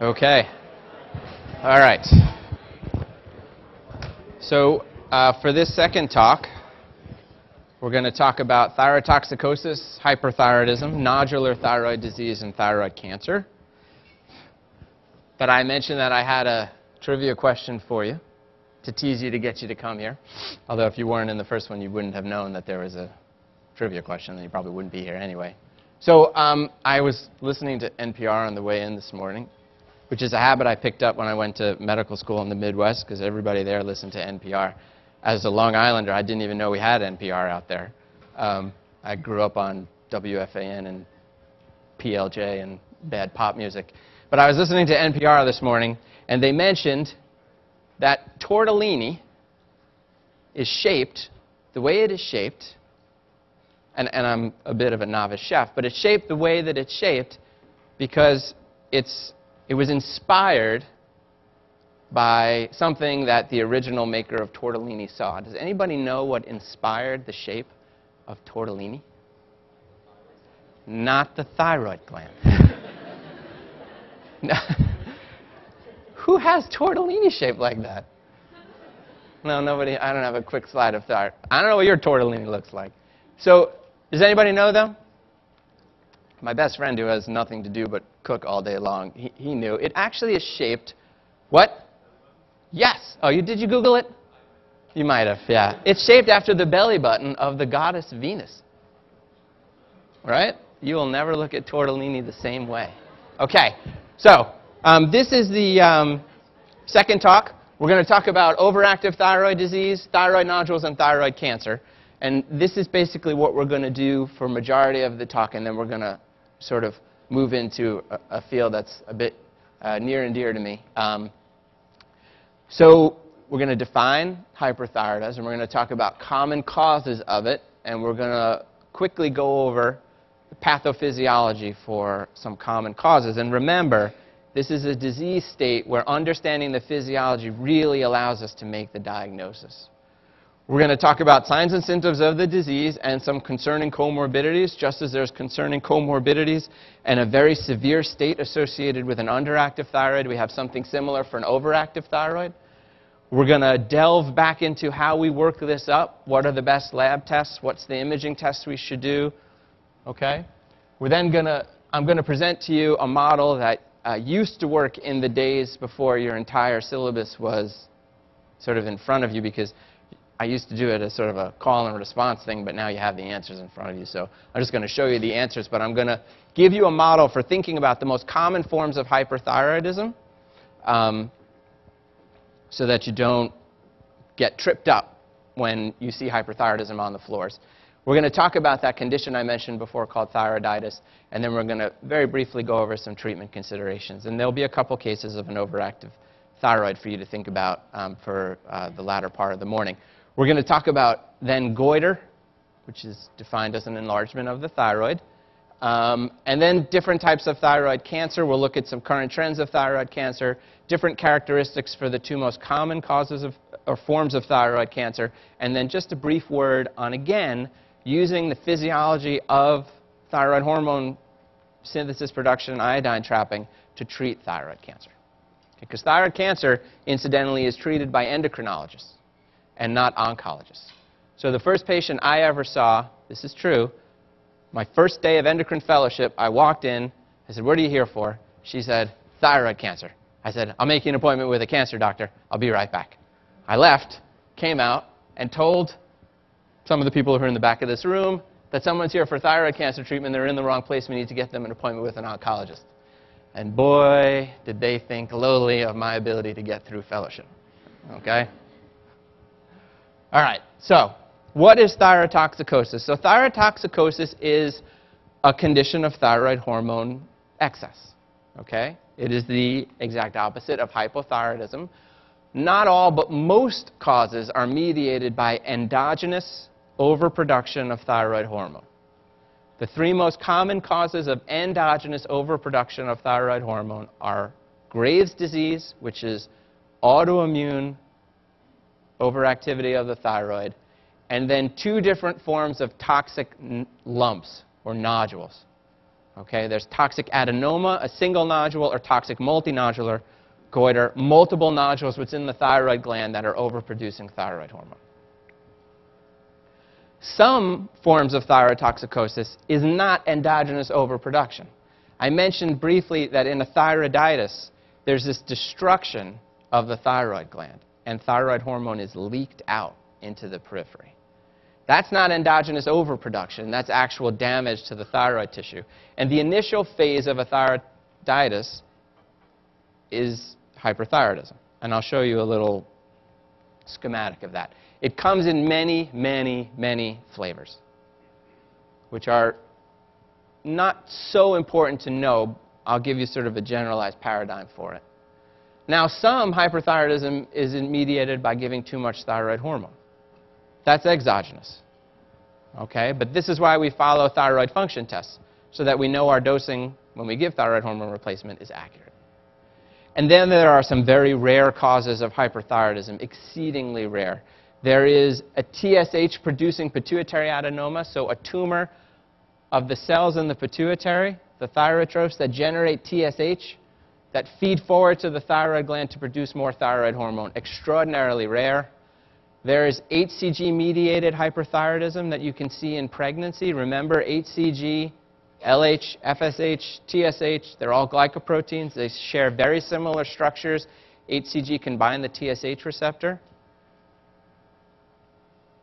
Okay. All right. So for this second talk, we're going to talk about thyrotoxicosis, hyperthyroidism, nodular thyroid disease, and thyroid cancer. But I mentioned that I had a trivia question for you to tease you to get you to come here. Although if you weren't in the first one, you wouldn't have known that there was a trivia question, and you probably wouldn't be here anyway. So I was listening to NPR on the way in this morning, which is a habit I picked up when I went to medical school in the Midwest, because everybody there listened to NPR. As a Long Islander, I didn't even know we had NPR out there. I grew up on WFAN and PLJ and bad pop music. But I was listening to NPR this morning, and they mentioned that tortellini is shaped the way it is shaped, and I'm a bit of a novice chef, but it's shaped the way that it's shaped because it was inspired by something that the original maker of tortellini saw. Does anybody know what inspired the shape of tortellini? Not the thyroid gland. No. Who has tortellini shaped like that? No, nobody. I don't have a quick slide of thyroid. I don't know what your tortellini looks like. So, does anybody know them? My best friend, who has nothing to do but cook all day long, he knew. It actually is shaped, what? Yes. Oh, did you Google it? You might have, yeah. It's shaped after the belly button of the goddess Venus. Right? You will never look at tortellini the same way. Okay, so this is the second talk. We're going to talk about overactive thyroid disease, thyroid nodules, and thyroid cancer. And this is basically what we're going to do for majority of the talk, and then we're going to sort of move into a field that's a bit near and dear to me. So we're going to define hyperthyroidism. We're going to talk about common causes of it, and we're going to quickly go over the pathophysiology for some common causes. And remember, this is a disease state where understanding the physiology really allows us to make the diagnosis. We're going to talk about signs and symptoms of the disease and some concerning comorbidities, just as there's concerning comorbidities and a very severe state associated with an underactive thyroid. We have something similar for an overactive thyroid. We're going to delve back into how we work this up. What are the best lab tests? What's the imaging tests we should do? Okay? We're then I'm going to present to you a model that used to work in the days before your entire syllabus was sort of in front of you, because I used to do it as sort of a call and response thing, but now you have the answers in front of you. So I'm just going to show you the answers, but I'm going to give you a model for thinking about the most common forms of hyperthyroidism so that you don't get tripped up when you see hyperthyroidism on the floors. We're going to talk about that condition I mentioned before called thyroiditis, and then we're going to very briefly go over some treatment considerations. And there'll be a couple cases of an overactive thyroid for you to think about for the latter part of the morning. We're going to talk about then goiter, which is defined as an enlargement of the thyroid. And then different types of thyroid cancer. We'll look at some current trends of thyroid cancer, different characteristics for the two most common causes of or forms of thyroid cancer, and then just a brief word on, again, using the physiology of thyroid hormone synthesis, production, and iodine trapping to treat thyroid cancer. Because thyroid cancer, incidentally, is treated by endocrinologists and not oncologists. So the first patient I ever saw, this is true, my first day of endocrine fellowship, I walked in, I said, "What are you here for?" She said, "Thyroid cancer." I said, "I'll make you an appointment with a cancer doctor. I'll be right back." I left, came out, and told some of the people who are in the back of this room that someone's here for thyroid cancer treatment. They're in the wrong place. We need to get them an appointment with an oncologist. And boy, did they think lowly of my ability to get through fellowship. Okay? All right, so what is thyrotoxicosis? So thyrotoxicosis is a condition of thyroid hormone excess. Okay? It is the exact opposite of hypothyroidism. Not all, but most causes are mediated by endogenous overproduction of thyroid hormone. The three most common causes of endogenous overproduction of thyroid hormone are Graves' disease, which is autoimmune overactivity of the thyroid, and then two different forms of toxic lumps or nodules. Okay, there's toxic adenoma, a single nodule, or toxic multinodular goiter, multiple nodules within the thyroid gland that are overproducing thyroid hormone. Some forms of thyroid toxicosis is not endogenous overproduction. I mentioned briefly that in a thyroiditis, there's this destruction of the thyroid gland, and thyroid hormone is leaked out into the periphery. That's not endogenous overproduction. That's actual damage to the thyroid tissue. And the initial phase of a thyroiditis is hyperthyroidism. And I'll show you a little schematic of that. It comes in many, many, many flavors, which are not so important to know. I'll give you sort of a generalized paradigm for it. Now, some hyperthyroidism is mediated by giving too much thyroid hormone. That's exogenous. Okay? But this is why we follow thyroid function tests, so that we know our dosing when we give thyroid hormone replacement is accurate. And then there are some very rare causes of hyperthyroidism, exceedingly rare. There is a TSH-producing pituitary adenoma, so a tumor of the cells in the pituitary, the thyrotropes that generate TSH, that feed forward to the thyroid gland to produce more thyroid hormone. Extraordinarily rare. There is HCG-mediated hyperthyroidism that you can see in pregnancy. Remember, HCG, LH, FSH, TSH, they're all glycoproteins. They share very similar structures. HCG can bind the TSH receptor.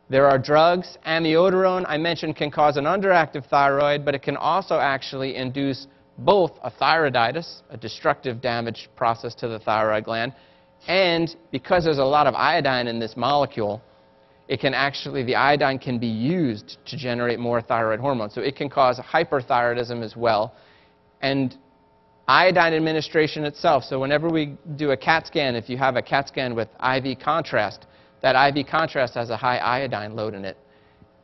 There are drugs. Amiodarone, I mentioned, can cause an underactive thyroid, but it can also actually induce both a thyroiditis, a destructive damage process to the thyroid gland, and because there's a lot of iodine in this molecule, the iodine can be used to generate more thyroid hormone. So it can cause hyperthyroidism as well. And iodine administration itself, so whenever we do a CAT scan, if you have a CAT scan with IV contrast, that IV contrast has a high iodine load in it.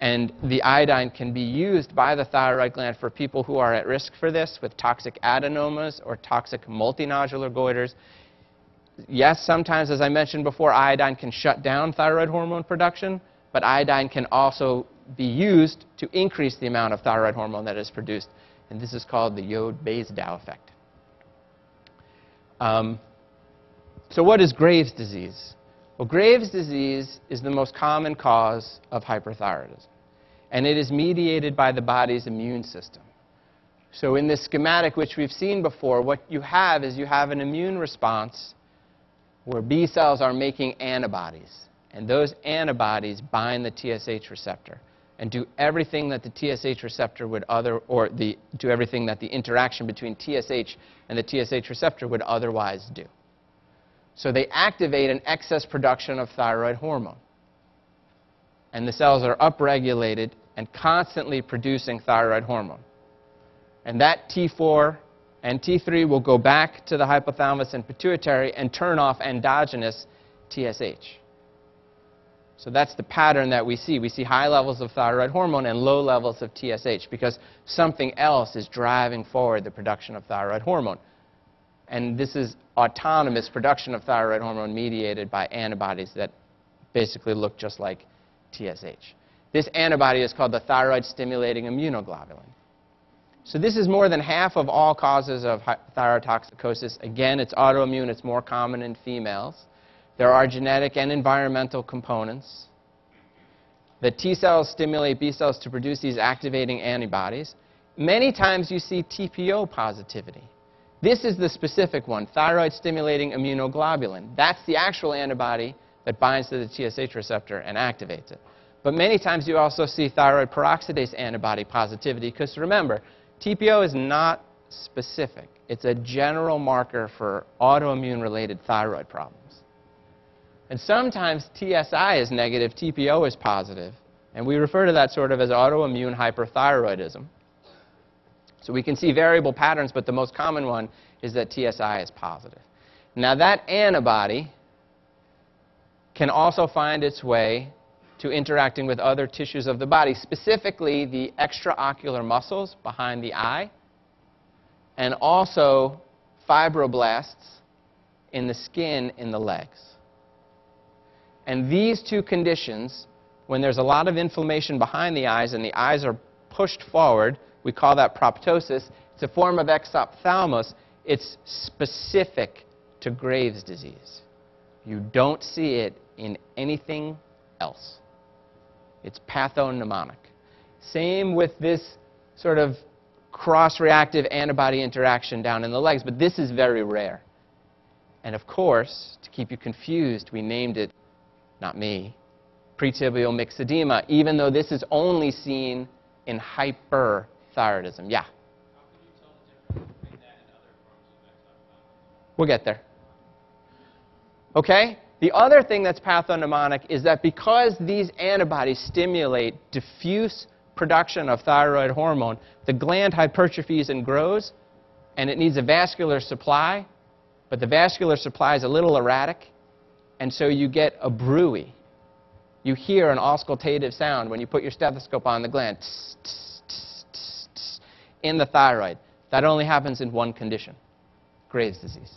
And the iodine can be used by the thyroid gland for people who are at risk for this with toxic adenomas or toxic multinodular goiters. Yes, sometimes, as I mentioned before, iodine can shut down thyroid hormone production, but iodine can also be used to increase the amount of thyroid hormone that is produced. And this is called the Jod-Basedow effect. So what is Graves' disease? Well, Graves' disease is the most common cause of hyperthyroidism, and it is mediated by the body's immune system. So in this schematic, which we've seen before, what you have is you have an immune response where B cells are making antibodies, and those antibodies bind the TSH receptor and do everything that the TSH receptor would do everything that the interaction between TSH and the TSH receptor would otherwise do. So they activate an excess production of thyroid hormone. And the cells are upregulated and constantly producing thyroid hormone. And that T4 and T3 will go back to the hypothalamus and pituitary and turn off endogenous TSH. So that's the pattern that we see. We see high levels of thyroid hormone and low levels of TSH because something else is driving forward the production of thyroid hormone. And this is autonomous production of thyroid hormone mediated by antibodies that basically look just like TSH. This antibody is called the thyroid-stimulating immunoglobulin. So this is more than half of all causes of thyroid toxicosis. Again, it's autoimmune. It's more common in females. There are genetic and environmental components. The T cells stimulate B cells to produce these activating antibodies. Many times you see TPO positivity. This is the specific one, thyroid-stimulating immunoglobulin. That's the actual antibody that binds to the TSH receptor and activates it. But many times you also see thyroid peroxidase antibody positivity because remember, TPO is not specific. It's a general marker for autoimmune-related thyroid problems. And sometimes TSI is negative, TPO is positive, and we refer to that sort of as autoimmune hyperthyroidism. So we can see variable patterns, but the most common one is that TSI is positive. Now that antibody can also find its way to interacting with other tissues of the body, specifically the extraocular muscles behind the eye, and also fibroblasts in the skin in the legs. And these two conditions, when there's a lot of inflammation behind the eyes and the eyes are pushed forward, we call that proptosis. It's a form of exophthalmos. It's specific to Graves' disease. You don't see it in anything else. It's pathognomonic. Same with this sort of cross-reactive antibody interaction down in the legs, but this is very rare. And of course, to keep you confused, we named it, not me, pretibial myxedema, even though this is only seen in hyperthyroidism. Yeah? How can you tell the difference between that and other forms of exophthalmos? We'll get there. Okay? The other thing that's pathognomonic is that because these antibodies stimulate diffuse production of thyroid hormone, the gland hypertrophies and grows, and it needs a vascular supply, but the vascular supply is a little erratic, and so you get a bruit. You hear an auscultative sound when you put your stethoscope on the gland, tss, tss, tss, tss, tss, in the thyroid. That only happens in one condition, Graves' disease.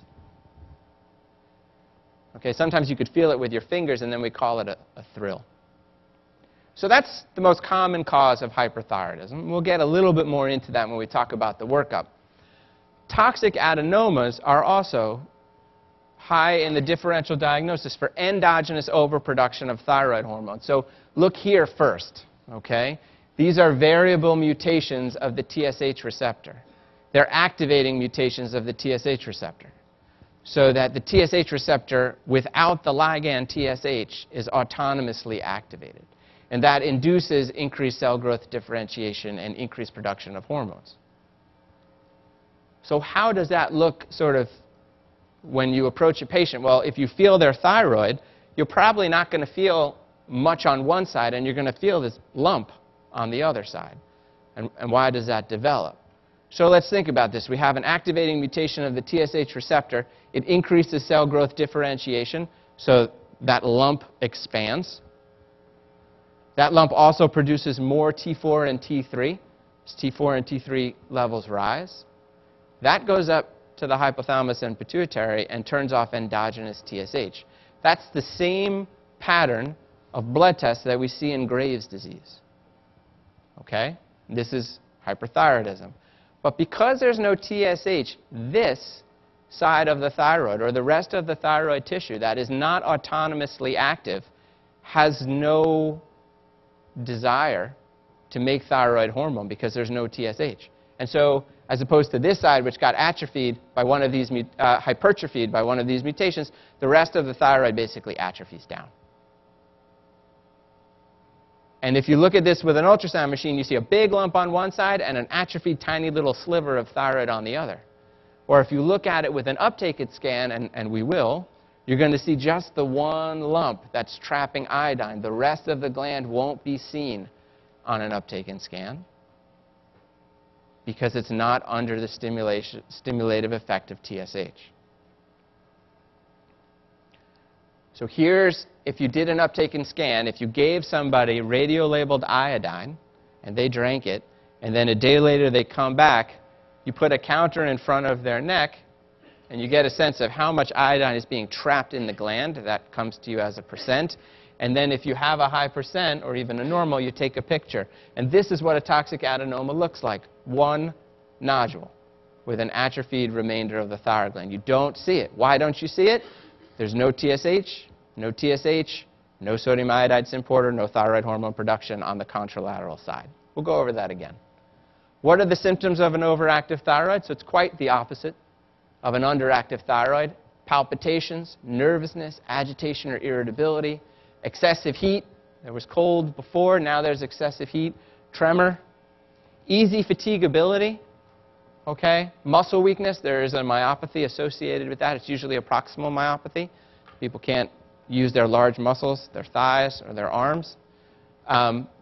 Okay, sometimes you could feel it with your fingers, and then we call it a thrill. So that's the most common cause of hyperthyroidism. We'll get a little bit more into that when we talk about the workup. Toxic adenomas are also high in the differential diagnosis for endogenous overproduction of thyroid hormone. So look here first, okay? These are variable mutations of the TSH receptor. They're activating mutations of the TSH receptor, so that the TSH receptor without the ligand TSH is autonomously activated. And that induces increased cell growth differentiation and increased production of hormones. So how does that look sort of when you approach a patient? Well, if you feel their thyroid, you're probably not going to feel much on one side, and you're going to feel this lump on the other side. And why does that develop? So let's think about this. We have an activating mutation of the TSH receptor. It increases cell growth differentiation, so that lump expands. That lump also produces more T4 and T3. As T4 and T3 levels rise, that goes up to the hypothalamus and pituitary and turns off endogenous TSH. That's the same pattern of blood tests that we see in Graves' disease. Okay? This is hyperthyroidism. But because there's no TSH, this side of the thyroid, or the rest of the thyroid tissue that is not autonomously active, has no desire to make thyroid hormone because there's no TSH. And so, as opposed to this side, which got atrophied by one of these, hypertrophied by one of these mutations, the rest of the thyroid basically atrophies down. And if you look at this with an ultrasound machine, you see a big lump on one side and an atrophied tiny little sliver of thyroid on the other. Or if you look at it with an uptaken scan, and we will, you're going to see just the one lump that's trapping iodine. The rest of the gland won't be seen on an uptaken scan because it's not under the stimulative effect of TSH. So here's, if you did an uptaken scan, if you gave somebody radio-labeled iodine and they drank it, and then a day later they come back, you put a counter in front of their neck, and you get a sense of how much iodine is being trapped in the gland. That comes to you as a percent. And then if you have a high percent, or even a normal, you take a picture. And this is what a toxic adenoma looks like. One nodule with an atrophied remainder of the thyroid gland. You don't see it. Why don't you see it? There's no TSH, no TSH, no sodium iodide symporter, no thyroid hormone production on the contralateral side. We'll go over that again. What are the symptoms of an overactive thyroid? So it's quite the opposite of an underactive thyroid. Palpitations, nervousness, agitation or irritability, excessive heat. There was cold before, now there's excessive heat. Tremor, easy fatigability, okay? Muscle weakness, there is a myopathy associated with that. It's usually a proximal myopathy. People can't use their large muscles, their thighs or their arms.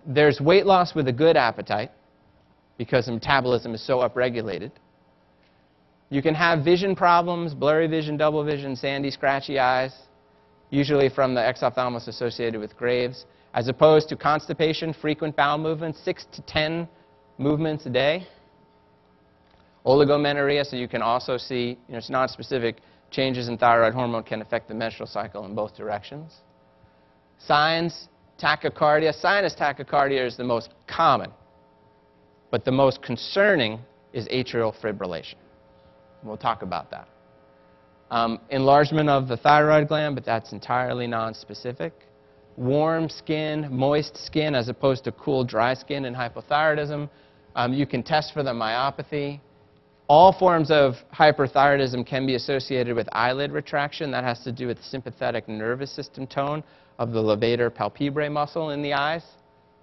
There's weight loss with a good appetite because the metabolism is so upregulated. You can have vision problems, blurry vision, double vision, sandy, scratchy eyes, usually from the exophthalmos associated with Graves, as opposed to constipation, frequent bowel movements, 6 to 10 movements a day. Oligomenorrhea, so you can also see, it's non-specific changes in thyroid hormone can affect the menstrual cycle in both directions. Signs, tachycardia. Sinus tachycardia is the most common, but the most concerning is atrial fibrillation. We'll talk about that. Enlargement of the thyroid gland, but that's entirely nonspecific. Warm skin, moist skin, as opposed to cool, dry skin in hypothyroidism. You can test for the myopathy. All forms of hyperthyroidism can be associated with eyelid retraction. That has to do with the sympathetic nervous system tone of the levator palpebrae muscle in the eyes.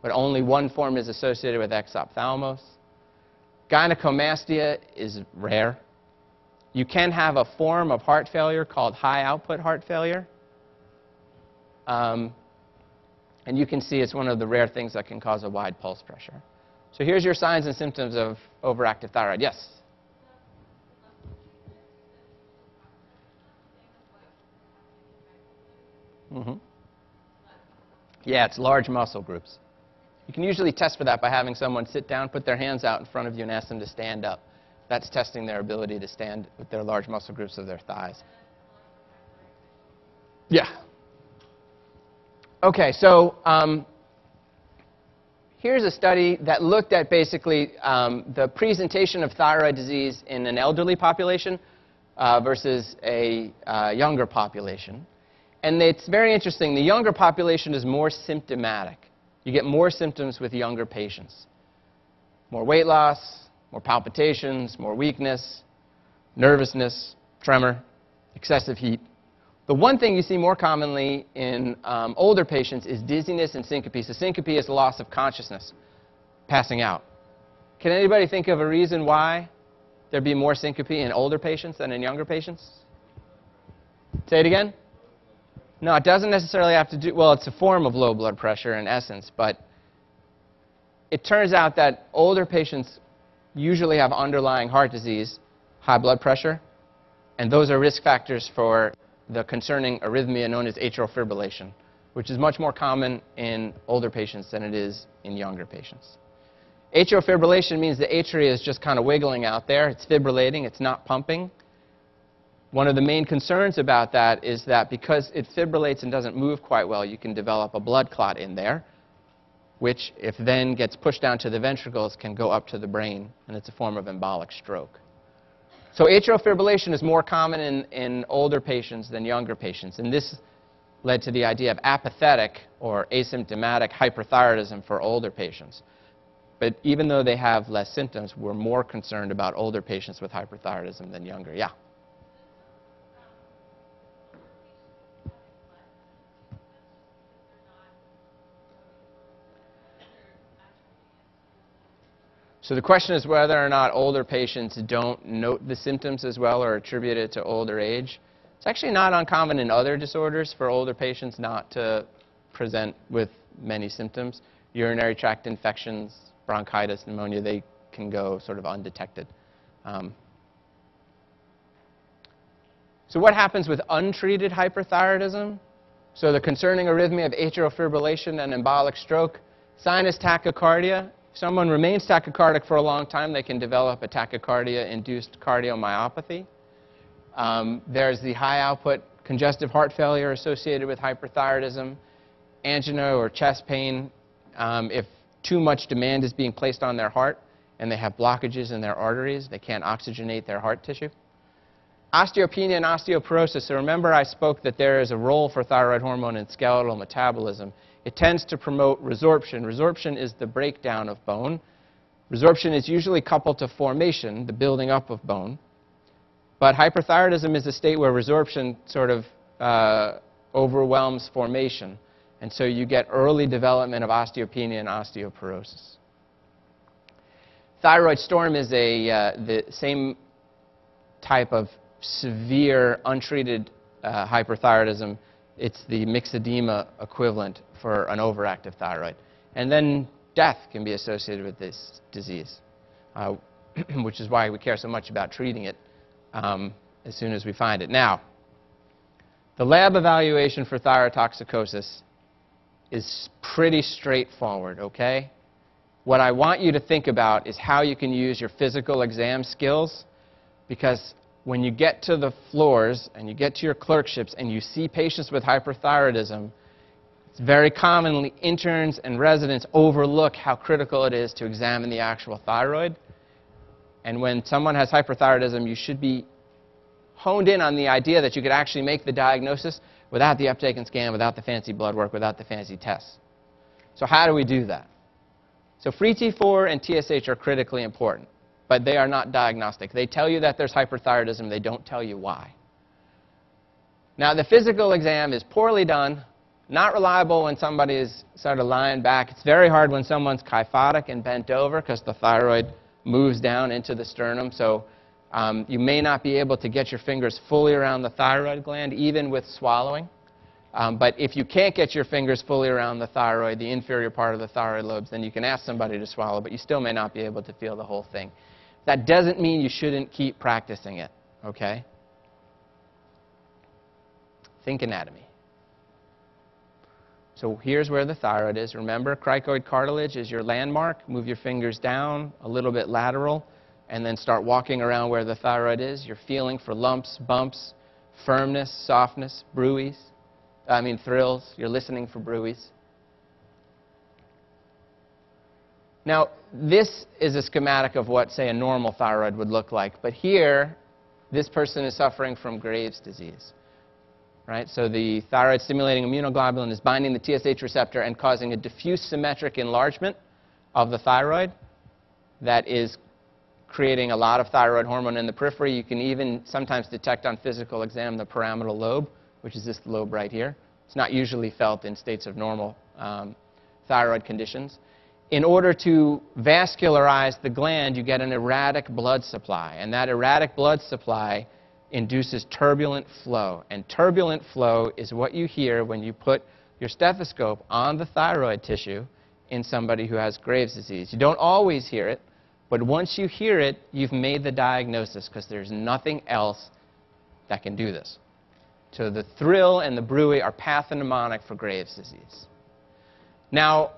But only one form is associated with exophthalmos. Gynecomastia is rare. You can have a form of heart failure called high-output heart failure. And you can see it's one of the rare things that can cause a wide pulse pressure. So here's your signs and symptoms of overactive thyroid. Yes? Yeah, it's large muscle groups. You can usually test for that by having someone sit down, put their hands out in front of you, and ask them to stand up. That's testing their ability to stand with their large muscle groups of their thighs. Yeah. Okay, so here's a study that looked at basically the presentation of thyroid disease in an elderly population versus a younger population. And it's very interesting. The younger population is more symptomatic. You get more symptoms with younger patients. More weight loss, more palpitations, more weakness, nervousness, tremor, excessive heat. The one thing you see more commonly in older patients is dizziness and syncope. So syncope is loss of consciousness, passing out. Can anybody think of a reason why there'd be more syncope in older patients than in younger patients? Say it again? No, it doesn't necessarily have to do, well, it's a form of low blood pressure in essence, but it turns out that older patients usually have underlying heart disease, high blood pressure, and those are risk factors for the concerning arrhythmia known as atrial fibrillation, which is much more common in older patients than it is in younger patients. Atrial fibrillation means the atria is just kind of wiggling out there. It's fibrillating. It's not pumping. One of the main concerns about that is that because it fibrillates and doesn't move quite well, you can develop a blood clot in there, which, if then gets pushed down to the ventricles, can go up to the brain, and it's a form of embolic stroke. So atrial fibrillation is more common in older patients than younger patients, and this led to the idea of apathetic or asymptomatic hyperthyroidism for older patients. But even though they have less symptoms, we're more concerned about older patients with hyperthyroidism than younger. Yeah? So the question is whether or not older patients don't note the symptoms as well or attribute it to older age. It's actually not uncommon in other disorders for older patients not to present with many symptoms. Urinary tract infections, bronchitis, pneumonia, they can go sort of undetected. So what happens with untreated hyperthyroidism? So the concerning arrhythmia of atrial fibrillation and embolic stroke, sinus tachycardia. If someone remains tachycardic for a long time, they can develop a tachycardia-induced cardiomyopathy. There's the high-output congestive heart failure associated with hyperthyroidism, angina or chest pain. If too much demand is being placed on their heart and they have blockages in their arteries, they can't oxygenate their heart tissue. Osteopenia and osteoporosis. So remember I spoke that there is a role for thyroid hormone in skeletal metabolism. It tends to promote resorption. Resorption is the breakdown of bone. Resorption is usually coupled to formation, the building up of bone. But hyperthyroidism is a state where resorption sort of overwhelms formation. And so you get early development of osteopenia and osteoporosis. Thyroid storm is the same type of severe untreated hyperthyroidism. It's the myxedema equivalent for an overactive thyroid. And then death can be associated with this disease, which is why we care so much about treating it as soon as we find it. Now, the lab evaluation for thyrotoxicosis is pretty straightforward, okay? What I want you to think about is how you can use your physical exam skills, because when you get to the floors and you get to your clerkships and you see patients with hyperthyroidism, it's very commonly interns and residents overlook how critical it is to examine the actual thyroid. And when someone has hyperthyroidism, you should be honed in on the idea that you could actually make the diagnosis without the uptake and scan, without the fancy blood work, without the fancy tests. So how do we do that? So free T4 and TSH are critically important, but they are not diagnostic. They tell you that there's hyperthyroidism. They don't tell you why. Now, the physical exam is poorly done, not reliable when somebody is sort of lying back. It's very hard when someone's kyphotic and bent over because the thyroid moves down into the sternum. So you may not be able to get your fingers fully around the thyroid gland, even with swallowing. But if you can't get your fingers fully around the thyroid, the inferior part of the thyroid lobes, then you can ask somebody to swallow, but you still may not be able to feel the whole thing. That doesn't mean you shouldn't keep practicing it, okay? Think anatomy. So here's where the thyroid is. Remember, cricoid cartilage is your landmark. Move your fingers down a little bit lateral, and then start walking around where the thyroid is. You're feeling for lumps, bumps, firmness, softness, thrills. You're listening for bruits. Now, this is a schematic of what, say, a normal thyroid would look like. But here, this person is suffering from Graves' disease. Right? So the thyroid-stimulating immunoglobulin is binding the TSH receptor and causing a diffuse symmetric enlargement of the thyroid that is creating a lot of thyroid hormone in the periphery. You can even sometimes detect on physical exam the pyramidal lobe, which is this lobe right here. It's not usually felt in states of normal thyroid conditions. In order to vascularize the gland, you get an erratic blood supply, and that erratic blood supply induces turbulent flow. And turbulent flow is what you hear when you put your stethoscope on the thyroid tissue in somebody who has Graves' disease. You don't always hear it, but once you hear it, you've made the diagnosis because there's nothing else that can do this. So the thrill and the bruit are pathognomonic for Graves' disease. Now,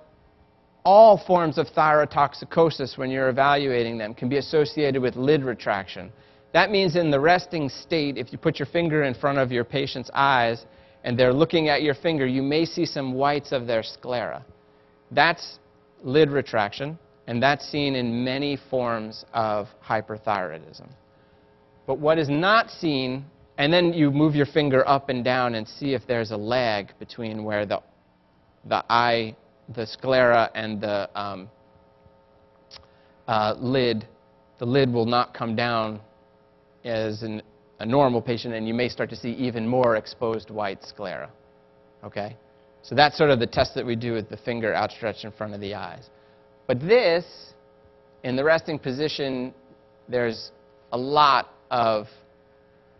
all forms of thyrotoxicosis, when you're evaluating them, can be associated with lid retraction. That means in the resting state, if you put your finger in front of your patient's eyes and they're looking at your finger, you may see some whites of their sclera. That's lid retraction, and that's seen in many forms of hyperthyroidism. But what is not seen, and then you move your finger up and down and see if there's a lag between where the sclera and the lid will not come down as a normal patient, and you may start to see even more exposed white sclera. Okay? So that's sort of the test that we do with the finger outstretched in front of the eyes. But this, in the resting position, there's a lot of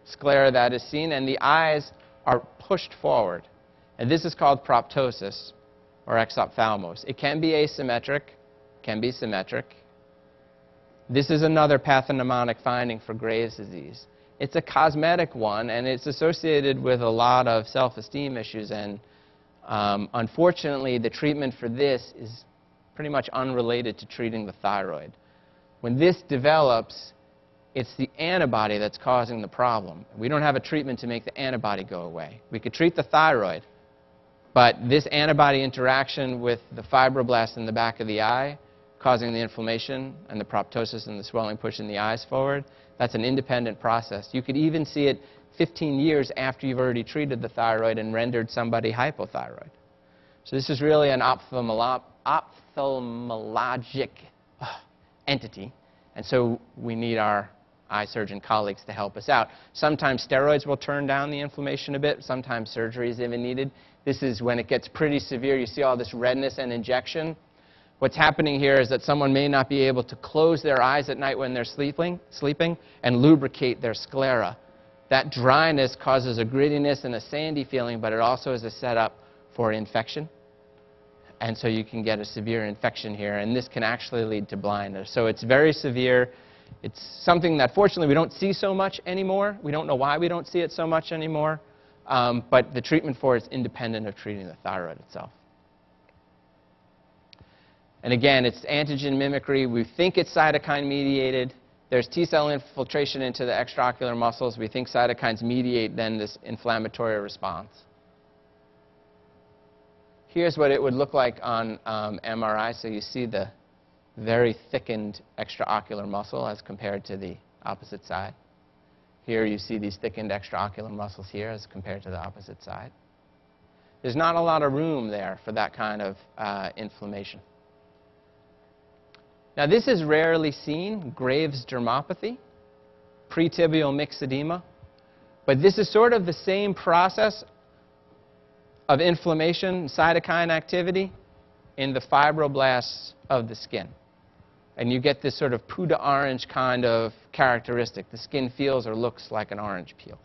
sclera that is seen, and the eyes are pushed forward. And this is called proptosis, or exophthalmos. It can be asymmetric, can be symmetric. This is another pathognomonic finding for Graves' disease. It's a cosmetic one, and it's associated with a lot of self-esteem issues, and unfortunately, the treatment for this is pretty much unrelated to treating the thyroid. When this develops, it's the antibody that's causing the problem. We don't have a treatment to make the antibody go away. We could treat the thyroid, but this antibody interaction with the fibroblasts in the back of the eye, causing the inflammation and the proptosis and the swelling pushing the eyes forward, that's an independent process. You could even see it 15 years after you've already treated the thyroid and rendered somebody hypothyroid. So this is really an ophthalmologic entity, and so we need our eye surgeon colleagues to help us out. Sometimes steroids will turn down the inflammation a bit. Sometimes surgery is even needed. This is when it gets pretty severe. You see all this redness and injection. What's happening here is that someone may not be able to close their eyes at night when they're sleeping and lubricate their sclera. That dryness causes a grittiness and a sandy feeling, but it also is a setup for infection. And so you can get a severe infection here, and this can actually lead to blindness. So it's very severe. It's something that, fortunately, we don't see so much anymore. We don't know why we don't see it so much anymore, but the treatment for it is independent of treating the thyroid itself. And again, it's antigen mimicry. We think it's cytokine-mediated. There's T-cell infiltration into the extraocular muscles. We think cytokines mediate then this inflammatory response. Here's what it would look like on MRI. So you see the very thickened extraocular muscle as compared to the opposite side. Here you see these thickened extraocular muscles here as compared to the opposite side. There's not a lot of room there for that kind of inflammation. Now this is rarely seen, Graves' dermopathy, pretibial myxedema. But this is sort of the same process of inflammation, cytokine activity in the fibroblasts of the skin. And you get this sort of peau d'orange kind of characteristic. The skin feels or looks like an orange peel.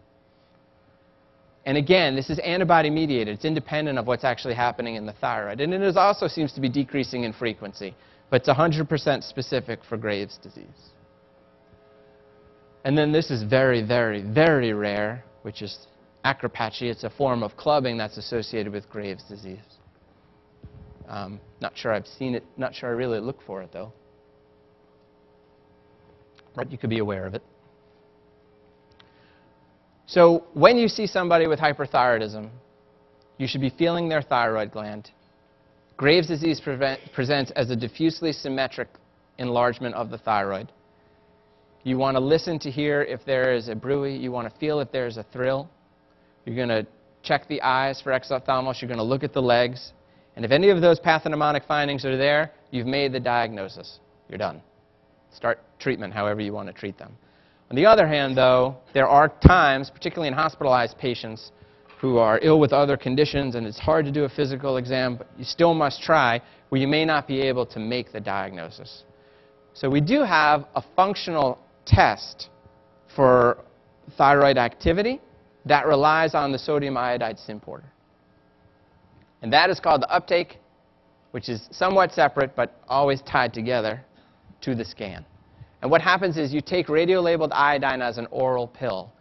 And again, this is antibody mediated. It's independent of what's actually happening in the thyroid. And it also seems to be decreasing in frequency. But it's 100% specific for Graves' disease. And then this is very, very, very rare, which is acropatchy. It's a form of clubbing that's associated with Graves' disease. Not sure I've seen it. Not sure I really look for it, though. But you could be aware of it. So when you see somebody with hyperthyroidism, you should be feeling their thyroid gland. Graves' disease presents as a diffusely symmetric enlargement of the thyroid. You want to listen to hear if there is a bruit. You want to feel if there is a thrill. You're going to check the eyes for exophthalmos. You're going to look at the legs. And if any of those pathognomonic findings are there, you've made the diagnosis. You're done. Start treatment however you want to treat them. On the other hand, though, there are times, particularly in hospitalized patients who are ill with other conditions and it's hard to do a physical exam, but you still must try, where you may not be able to make the diagnosis. So we do have a functional test for thyroid activity that relies on the sodium iodide symporter. And that is called the uptake, which is somewhat separate but always tied together to the scan. And what happens is you take radiolabeled iodine as an oral pill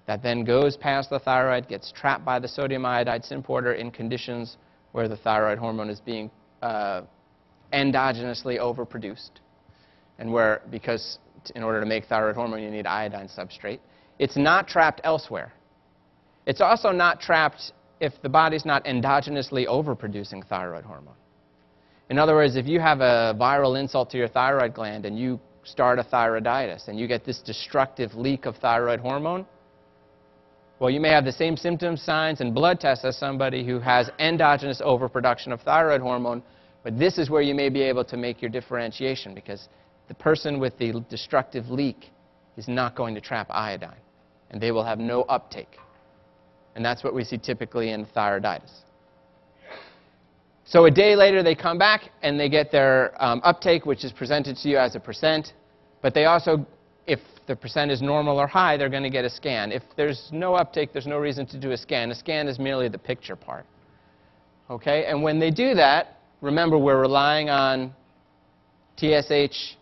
that then goes past the thyroid, gets trapped by the sodium iodide symporter in conditions where the thyroid hormone is being endogenously overproduced, and where, because in order to make thyroid hormone you need iodine substrate. It's not trapped elsewhere. It's also not trapped if the body's not endogenously overproducing thyroid hormone. In other words, if you have a viral insult to your thyroid gland and you start a thyroiditis and you get this destructive leak of thyroid hormone, well, you may have the same symptoms, signs, and blood tests as somebody who has endogenous overproduction of thyroid hormone, but this is where you may be able to make your differentiation, because the person with the destructive leak is not going to trap iodine, and they will have no uptake. And that's what we see typically in thyroiditis. So a day later, they come back and they get their uptake, which is presented to you as a %. But they also, if the % is normal or high, they're going to get a scan. If there's no uptake, there's no reason to do a scan. A scan is merely the picture part. Okay? And when they do that, remember, we're relying on TSH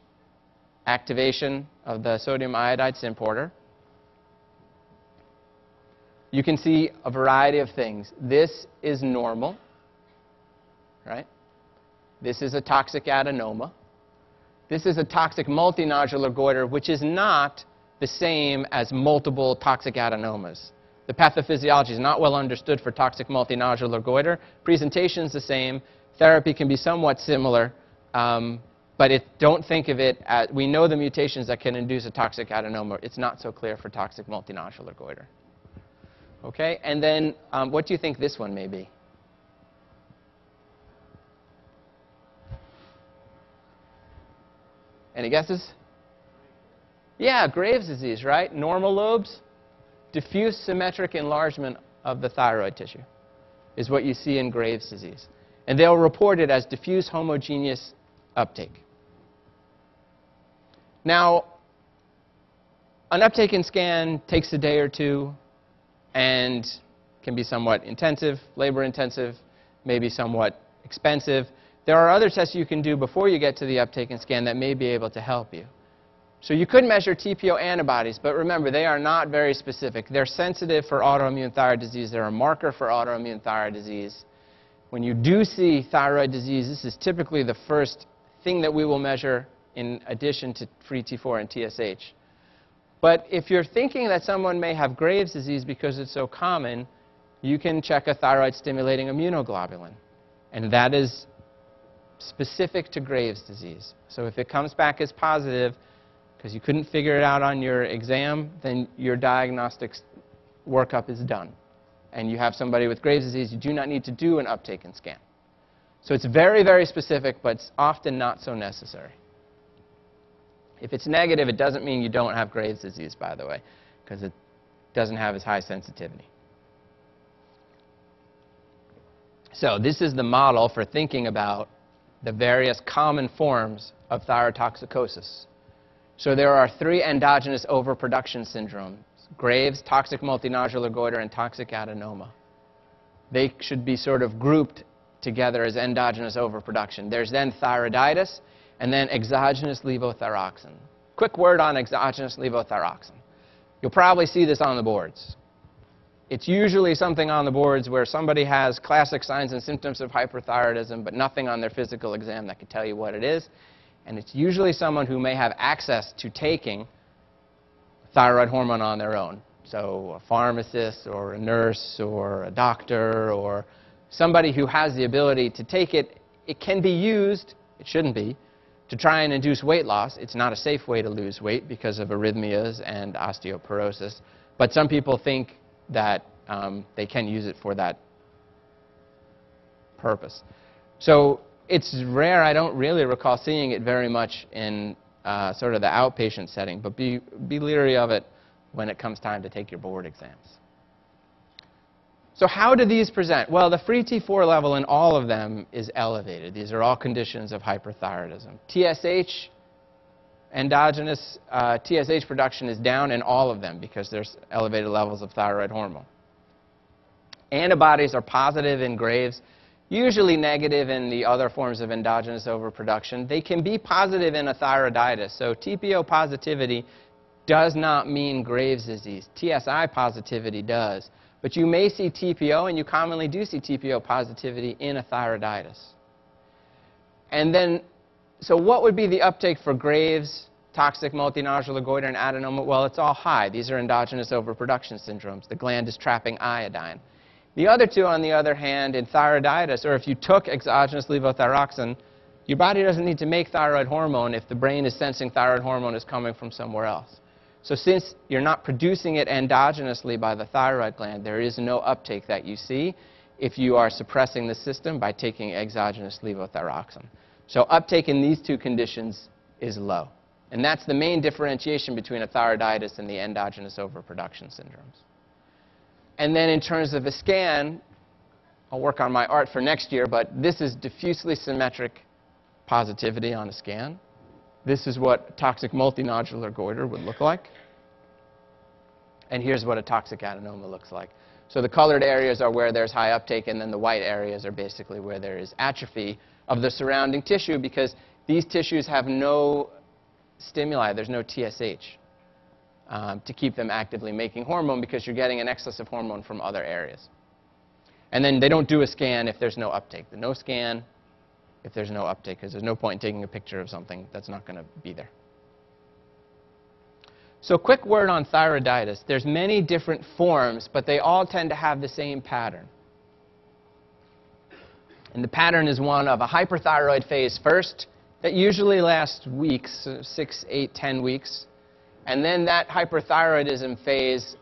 activation of the sodium iodide symporter. You can see a variety of things. This is normal. Right? This is a toxic adenoma. This is a toxic multinodular goiter, which is not the same as multiple toxic adenomas. The pathophysiology is not well understood for toxic multinodular goiter. Presentation is the same. Therapy can be somewhat similar, but don't think of it as, we know the mutations that can induce a toxic adenoma. It's not so clear for toxic multinodular goiter. Okay? And then what do you think this one may be? Any guesses? Yeah, Graves' disease, right? Normal lobes, diffuse symmetric enlargement of the thyroid tissue is what you see in Graves' disease. And they'll report it as diffuse homogeneous uptake. Now, an uptake and scan takes a day or two and can be somewhat intensive, labor-intensive, maybe somewhat expensive. There are other tests you can do before you get to the uptake and scan that may be able to help you. So you could measure TPO antibodies, but remember, they are not very specific. They're sensitive for autoimmune thyroid disease. They're a marker for autoimmune thyroid disease. When you do see thyroid disease, this is typically the first thing that we will measure in addition to free T4 and TSH. But if you're thinking that someone may have Graves' disease because it's so common, you can check a thyroid-stimulating immunoglobulin. And that is specific to Graves' disease. So if it comes back as positive because you couldn't figure it out on your exam, then your diagnostic workup is done. And you have somebody with Graves' disease, you do not need to do an uptake and scan. So it's very, very specific, but it's often not so necessary. If it's negative, it doesn't mean you don't have Graves' disease, by the way, because it doesn't have as high sensitivity. So this is the model for thinking about the various common forms of thyrotoxicosis. So there are 3 endogenous overproduction syndromes: Graves', toxic multinodular goiter, and toxic adenoma. They should be sort of grouped together as endogenous overproduction. There's then thyroiditis, and then exogenous levothyroxine. Quick word on exogenous levothyroxine. You'll probably see this on the boards. It's usually something on the boards where somebody has classic signs and symptoms of hyperthyroidism, but nothing on their physical exam that can tell you what it is. And it's usually someone who may have access to taking thyroid hormone on their own. So a pharmacist or a nurse or a doctor or somebody who has the ability to take it. It can be used, it shouldn't be, to try and induce weight loss. It's not a safe way to lose weight because of arrhythmias and osteoporosis. But some people think that they can use it for that purpose. So it's rare. I don't really recall seeing it very much in sort of the outpatient setting, but be leery of it when it comes time to take your board exams. So how do these present? Well, the free T4 level in all of them is elevated. These are all conditions of hyperthyroidism. TSH, endogenous TSH production is down in all of them because there's elevated levels of thyroid hormone. Antibodies are positive in Graves', usually negative in the other forms of endogenous overproduction. They can be positive in a thyroiditis. So TPO positivity does not mean Graves' disease. TSI positivity does. But you may see TPO, and you commonly do see TPO positivity in a thyroiditis. And then, so what would be the uptake for Graves', toxic multinodular goiter, and adenoma? Well, it's all high. These are endogenous overproduction syndromes. The gland is trapping iodine. The other two, on the other hand, in thyroiditis, or if you took exogenous levothyroxine, your body doesn't need to make thyroid hormone if the brain is sensing thyroid hormone is coming from somewhere else. So since you're not producing it endogenously by the thyroid gland, there is no uptake that you see if you are suppressing the system by taking exogenous levothyroxine. So uptake in these two conditions is low. And that's the main differentiation between a thyroiditis and the endogenous overproduction syndromes. And then in terms of a scan, I'll work on my art for next year, but this is diffusely symmetric positivity on a scan. This is what toxic multinodular goiter would look like. And here's what a toxic adenoma looks like. So the colored areas are where there's high uptake, and then the white areas are basically where there is atrophy of the surrounding tissue because these tissues have no stimuli. There's no TSH to keep them actively making hormone because you're getting an excess of hormone from other areas. And then they don't do a scan if there's no uptake. The no scan if there's no uptake, because there's no point in taking a picture of something that's not going to be there. So quick word on thyroiditis. There's many different forms, but they all tend to have the same pattern. And the pattern is one of a hyperthyroid phase first that usually lasts weeks, 6, 8, 10 weeks. And then that hyperthyroidism phase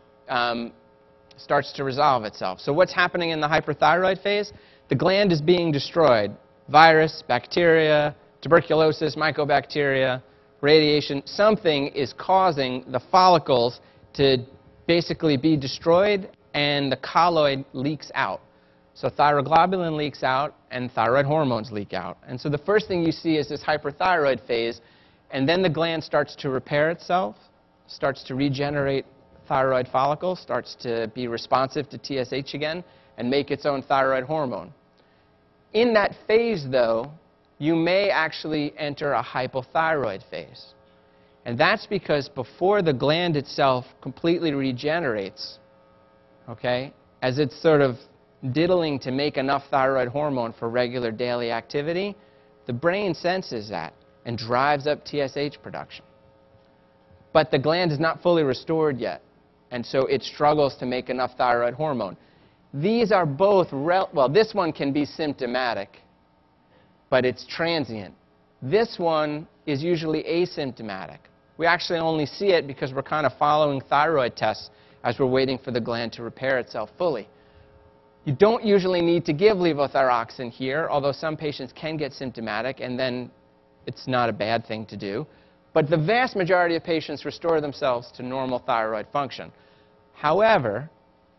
starts to resolve itself. So what's happening in the hyperthyroid phase? The gland is being destroyed. Virus, bacteria, tuberculosis, mycobacteria, radiation, something is causing the follicles to basically be destroyed, and the colloid leaks out. So thyroglobulin leaks out, and thyroid hormones leak out. And so the first thing you see is this hyperthyroid phase, and then the gland starts to repair itself, starts to regenerate thyroid follicles, starts to be responsive to TSH again, and make its own thyroid hormone. In that phase, though, you may actually enter a hypothyroid phase. And that's because before the gland itself completely regenerates, okay, as it's sort of diddling to make enough thyroid hormone for regular daily activity, the brain senses that and drives up TSH production. But the gland is not fully restored yet, and so it struggles to make enough thyroid hormone. These are both, well, this one can be symptomatic, but it's transient. This one is usually asymptomatic. We actually only see it because we're kind of following thyroid tests as we're waiting for the gland to repair itself fully. You don't usually need to give levothyroxine here, although some patients can get symptomatic, and then it's not a bad thing to do. But the vast majority of patients restore themselves to normal thyroid function. However,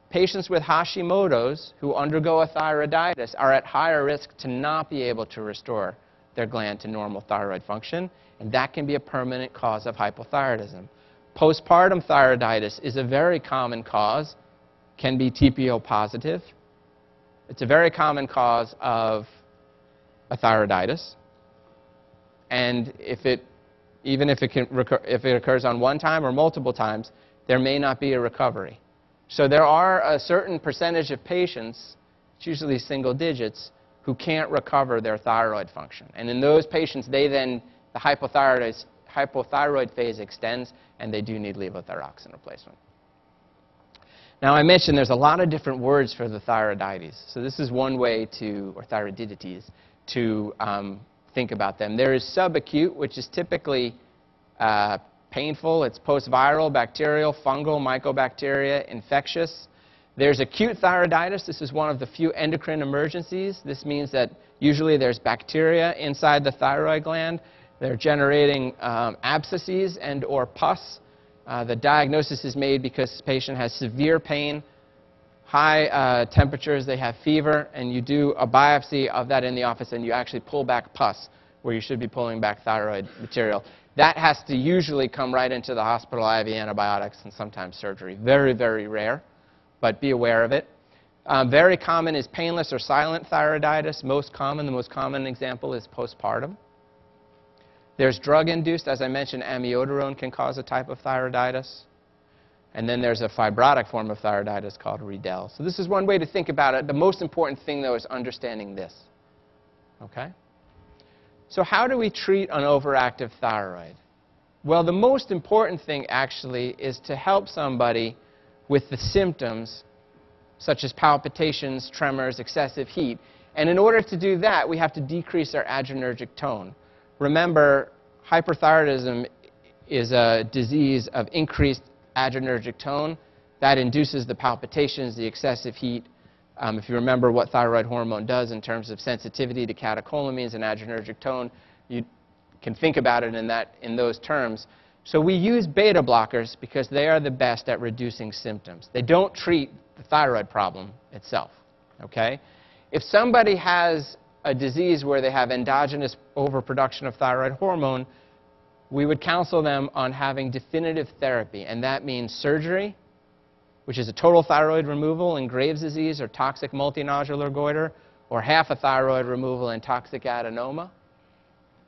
patients with Hashimoto's who undergo a thyroiditis are at higher risk to not be able to restore their gland to normal thyroid function, and that can be a permanent cause of hypothyroidism. Postpartum thyroiditis is a very common cause, can be TPO positive. It's a very common cause of a thyroiditis, and even if it occurs on one time or multiple times, there may not be a recovery. So there are a certain percentage of patients, it's usually single digits, who can't recover their thyroid function. And in those patients, the hypothyroid phase extends, and they do need levothyroxine replacement. Now, I mentioned there's a lot of different words for the thyroidites. So this is one way to, or thyroidites, to think about them. There is subacute, which is typically painful. It's post-viral, bacterial, fungal, mycobacteria, infectious. There's acute thyroiditis. This is one of the few endocrine emergencies. This means that usually there's bacteria inside the thyroid gland. They're generating abscesses and or pus. The diagnosis is made because the patient has severe pain, high temperatures, they have fever, and you do a biopsy of that in the office, and you actually pull back pus where you should be pulling back thyroid material. That has to usually come right into the hospital, IV antibiotics, and sometimes surgery. Very, very rare, but be aware of it. Very common is painless or silent thyroiditis. The most common example is postpartum. There's drug-induced, as I mentioned, amiodarone can cause a type of thyroiditis. And then there's a fibrotic form of thyroiditis called Riedel. So this is one way to think about it. The most important thing, though, is understanding this. Okay? So how do we treat an overactive thyroid? Well, the most important thing, actually, is to help somebody with the symptoms, such as palpitations, tremors, excessive heat. And in order to do that, we have to decrease their adrenergic tone. Remember, hyperthyroidism is a disease of increased adrenergic tone. That induces the palpitations, the excessive heat. If you remember what thyroid hormone does in terms of sensitivity to catecholamines and adrenergic tone, you can think about it in those terms. So we use beta blockers because they are the best at reducing symptoms. They don't treat the thyroid problem itself. Okay? If somebody has a disease where they have endogenous overproduction of thyroid hormone, we would counsel them on having definitive therapy, and that means surgery, which is a total thyroid removal in Graves' disease or toxic multinodular goiter, or half a thyroid removal in toxic adenoma.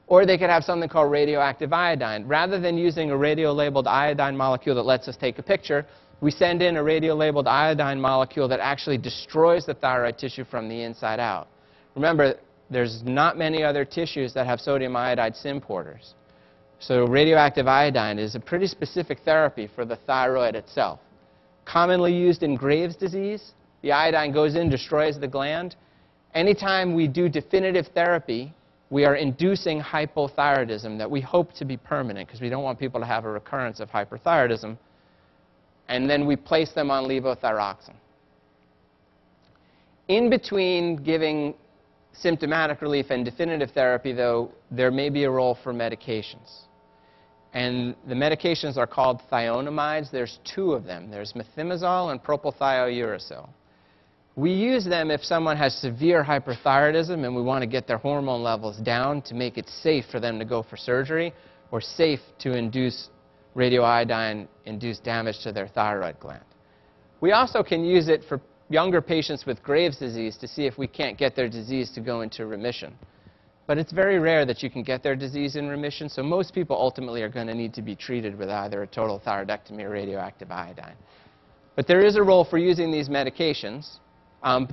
Or they could have something called radioactive iodine. Rather than using a radio-labeled iodine molecule that lets us take a picture, we send in a radio-labeled iodine molecule that actually destroys the thyroid tissue from the inside out. Remember, there's not many other tissues that have sodium iodide symporters. So radioactive iodine is a pretty specific therapy for the thyroid itself. Commonly used in Graves' disease, the iodine goes in, destroys the gland. Anytime we do definitive therapy, we are inducing hypothyroidism that we hope to be permanent because we don't want people to have a recurrence of hyperthyroidism. And then we place them on levothyroxine. In between giving symptomatic relief and definitive therapy, though, there may be a role for medications. And the medications are called thionamides. There's two of them. There's methimazole and propylthiouracil. We use them if someone has severe hyperthyroidism and we want to get their hormone levels down to make it safe for them to go for surgery or safe to induce radioiodine-induced damage to their thyroid gland. We also can use it for younger patients with Graves' disease to see if we can't get their disease to go into remission. But it's very rare that you can get their disease in remission, so most people ultimately are going to need to be treated with either a total thyroidectomy or radioactive iodine. But there is a role for using these medications.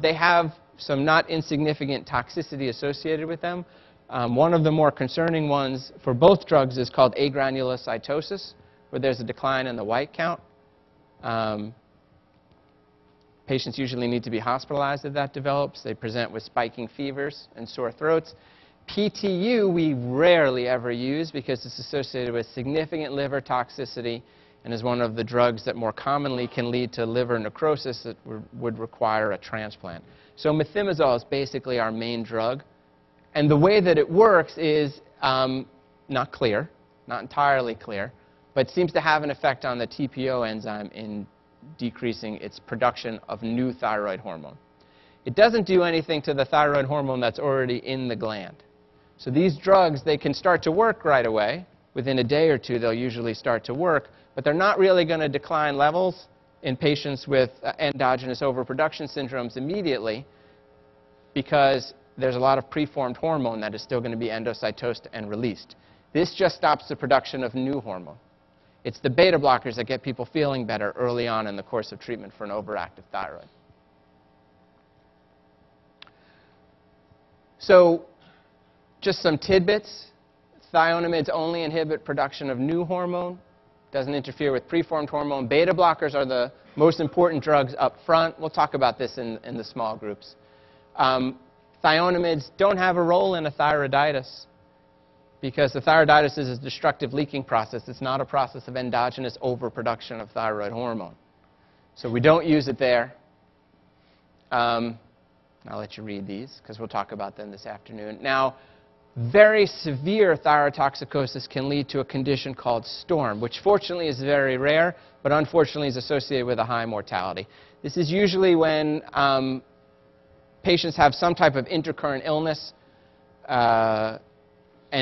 They have some not insignificant toxicity associated with them. One of the more concerning ones for both drugs is called agranulocytosis, where there's a decline in the white count. Patients usually need to be hospitalized if that develops. They present with spiking fevers and sore throats. PTU we rarely ever use because it's associated with significant liver toxicity and is one of the drugs that more commonly can lead to liver necrosis that would require a transplant. So methimazole is basically our main drug. And the way that it works is not clear, not entirely clear, but seems to have an effect on the TPO enzyme in decreasing its production of new thyroid hormone. It doesn't do anything to the thyroid hormone that's already in the gland. So these drugs, they can start to work right away. Within a day or two, they'll usually start to work, but they're not really going to decline levels in patients with endogenous overproduction syndromes immediately because there's a lot of preformed hormone that is still going to be endocytosed and released. This just stops the production of new hormone. It's the beta blockers that get people feeling better early on in the course of treatment for an overactive thyroid. So just some tidbits. Thionamides only inhibit production of new hormone, doesn't interfere with preformed hormone. Beta blockers are the most important drugs up front. We'll talk about this in the small groups. Thionamides don't have a role in a thyroiditis because the thyroiditis is a destructive leaking process. It's not a process of endogenous overproduction of thyroid hormone. So we don't use it there. I'll let you read these because we'll talk about them this afternoon. Now, very severe thyrotoxicosis can lead to a condition called STORM, which fortunately is very rare, but unfortunately is associated with a high mortality. This is usually when patients have some type of intercurrent illness, and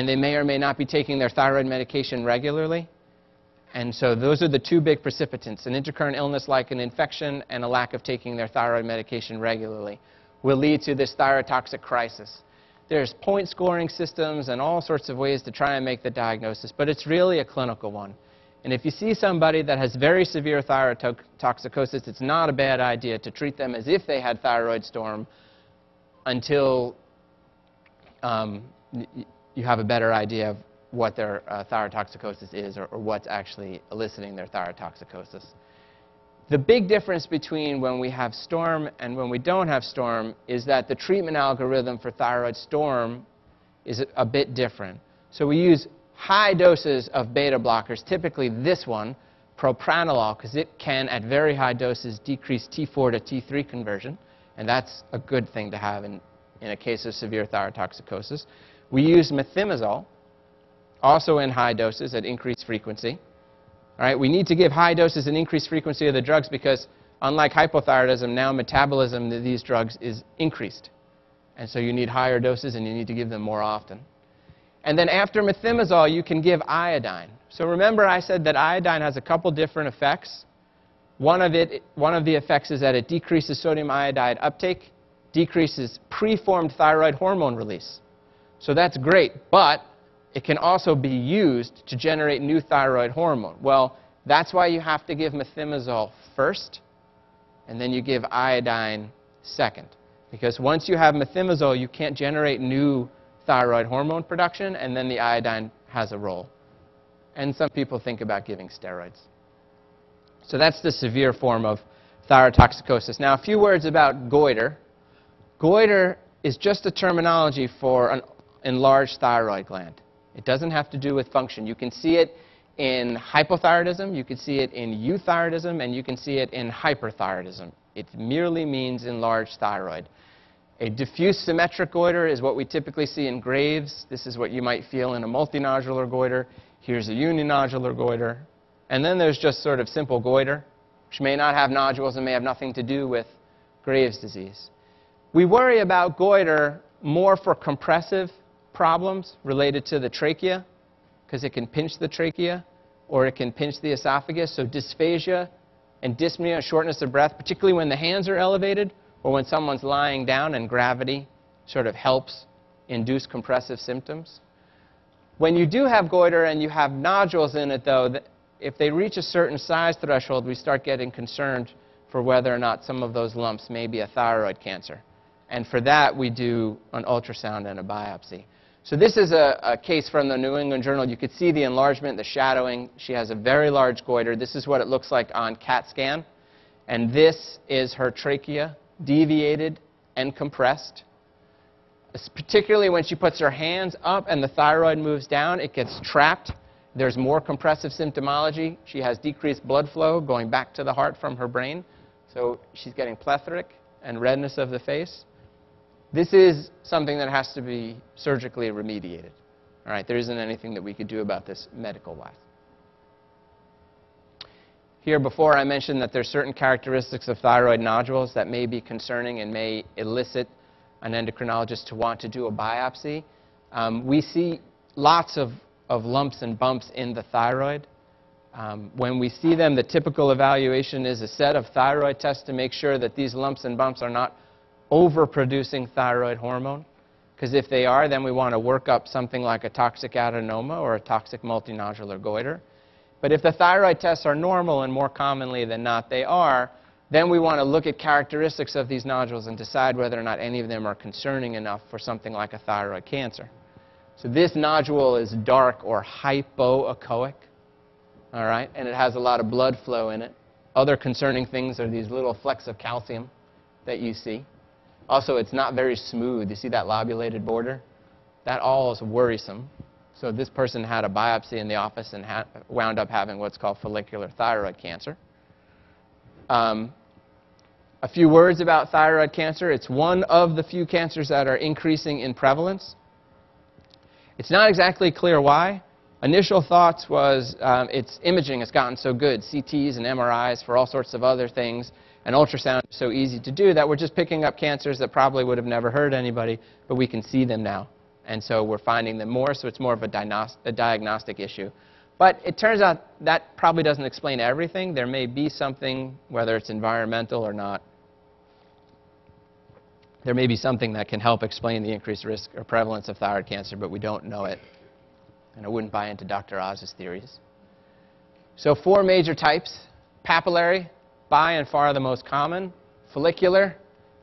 they may or may not be taking their thyroid medication regularly. And so those are the two big precipitants. An intercurrent illness like an infection and a lack of taking their thyroid medication regularly will lead to this thyrotoxic crisis. There's point scoring systems and all sorts of ways to try and make the diagnosis, but it's really a clinical one. And if you see somebody that has very severe thyrotoxicosis, it's not a bad idea to treat them as if they had thyroid storm until you have a better idea of what their thyrotoxicosis is or what's actually eliciting their thyrotoxicosis. The big difference between when we have STORM and when we don't have STORM is that the treatment algorithm for thyroid storm is a bit different. So we use high doses of beta blockers, typically this one, propranolol, because it can, at very high doses, decrease T4 to T3 conversion, and that's a good thing to have in a case of severe thyrotoxicosis. We use methimazole, also in high doses at increased frequency. All right, we need to give high doses and increased frequency of the drugs because, unlike hypothyroidism, now metabolism of these drugs is increased. And so you need higher doses and you need to give them more often. And then after methimazole, you can give iodine. So remember I said that iodine has a couple different effects. One of the effects is that it decreases sodium iodide uptake, decreases preformed thyroid hormone release. So that's great, but it can also be used to generate new thyroid hormone. Well, that's why you have to give methimazole first, and then you give iodine second. Because once you have methimazole, you can't generate new thyroid hormone production, and then the iodine has a role. And some people think about giving steroids. So that's the severe form of thyrotoxicosis. Now, a few words about goiter. Goiter is just a terminology for an enlarged thyroid gland. It doesn't have to do with function. You can see it in hypothyroidism, you can see it in euthyroidism, and you can see it in hyperthyroidism. It merely means enlarged thyroid. A diffuse symmetric goiter is what we typically see in Graves. This is what you might feel in a multinodular goiter. Here's a uninodular goiter. And then there's just sort of simple goiter, which may not have nodules and may have nothing to do with Graves' disease. We worry about goiter more for compressive problems related to the trachea, because it can pinch the trachea or it can pinch the esophagus. So dysphagia and dyspnea, shortness of breath, particularly when the hands are elevated or when someone's lying down and gravity sort of helps induce compressive symptoms. When you do have goiter and you have nodules in it, though, if they reach a certain size threshold, we start getting concerned for whether or not some of those lumps may be a thyroid cancer. And for that, we do an ultrasound and a biopsy. So this is a case from the New England Journal. You could see the enlargement, the shadowing. She has a very large goiter. This is what it looks like on CAT scan. And this is her trachea, deviated and compressed. particularly when she puts her hands up and the thyroid moves down, it gets trapped. There's more compressive symptomology. She has decreased blood flow going back to the heart from her brain. So she's getting plethoric and redness of the face. This is something that has to be surgically remediated. All right, there isn't anything that we could do about this medical-wise. Here before I mentioned that there's certain characteristics of thyroid nodules that may be concerning and may elicit an endocrinologist to want to do a biopsy. We see lots of lumps and bumps in the thyroid. When we see them, the typical evaluation is a set of thyroid tests to make sure that these lumps and bumps are not overproducing thyroid hormone. Because if they are, then we want to work up something like a toxic adenoma or a toxic multinodular goiter. But if the thyroid tests are normal, and more commonly than not they are, then we want to look at characteristics of these nodules and decide whether or not any of them are concerning enough for something like a thyroid cancer. So this nodule is dark or hypoechoic, all right, and it has a lot of blood flow in it. Other concerning things are these little flecks of calcium that you see. Also, it's not very smooth. You see that lobulated border? That all is worrisome. So this person had a biopsy in the office and wound up having what's called follicular thyroid cancer. A few words about thyroid cancer. It's one of the few cancers that are increasing in prevalence. It's not exactly clear why. Initial thoughts was its imaging has gotten so good, CTs and MRIs for all sorts of other things, and ultrasound is so easy to do that we're just picking up cancers that probably would have never hurt anybody, but we can see them now. And so we're finding them more, so it's more of a diagnostic issue. But it turns out that probably doesn't explain everything. There may be something, whether it's environmental or not, there may be something that can help explain the increased risk or prevalence of thyroid cancer, but we don't know it. And I wouldn't buy into Dr. Oz's theories. So 4 major types. Papillary, by and far the most common. Follicular,